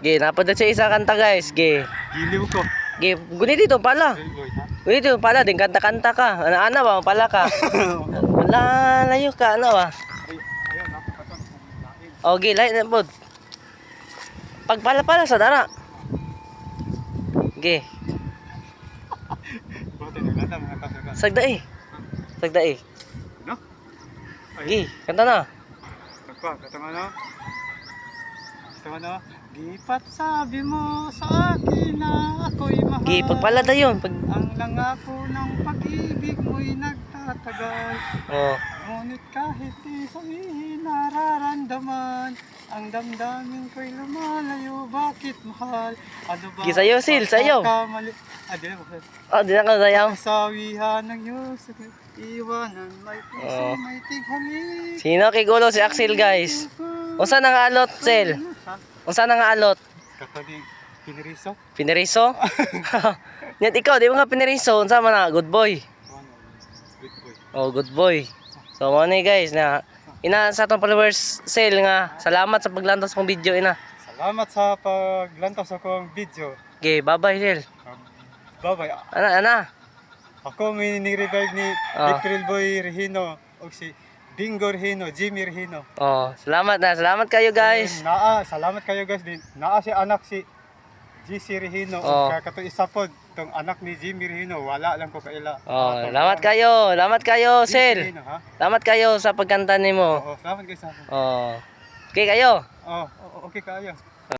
Ge, napadad sa isa kanta guys. Ge. Giliw ko. Ge, gunit dito pala. Boy, ha? Gunit dito pala, din kanta-kanta ka. Ano ba, pala ka. Wala, layo ka, ano ba? Ayun, napakaton. O, ge, layo na po. Pagpala-pala sa dara. Ge, Buti naganda mga kasagan. sagdai. Sagdai. No? Ge, kanta na. Katang ano? Katang ano? Gipat sabi mo sa akin na ako'y mahal. Ge, pagpala dayon. Ang nangako ng pag-ibig mo'y nagtatagal. Oh. Ngunit kahit di sabihin nararamdaman, ang damdamin ko'y lumalayo. Bakit mahal? Ano ba? Ge, sayo, Sil, sayo. Pagkakamali. Di na ba? Oh, di na ka sayaw. Kasawihan ng Diyos, iwanan, may puso, Oo. may tighalik. Sino kigulo? Si Axel guys. Unsa nang alot, Sel? Unsa nang alot? Kapag piniriso, Pineriso? Net ikaw, di mo nga pineriso. Unsa man na? Good boy. good boy. Oh, good boy. So, mo ni guys na ina sa atong followers Sel nga salamat sa paglantaw sa kong video ina. Salamat sa paglantaw sa akong video. Okay, bye-bye Sel. Bye-bye. Ana. Ako may ni-revive ni Ah. April Boy Regino o si Bingo Regino, Jimmy Regino. Oh, salamat na. Salamat kayo guys. Salamat kayo guys din. Naa si anak si GC Regino Oh. o kato isa pod tong anak ni Jimmy Regino wala lang ko kaila. Oh, salamat kayo. Salamat kayo Sel. Regino, ha? Salamat kayo sa pagkanta nimo. Oo, salamat guys sa akin. Oh. Okay kayo. Oh, okay kayo.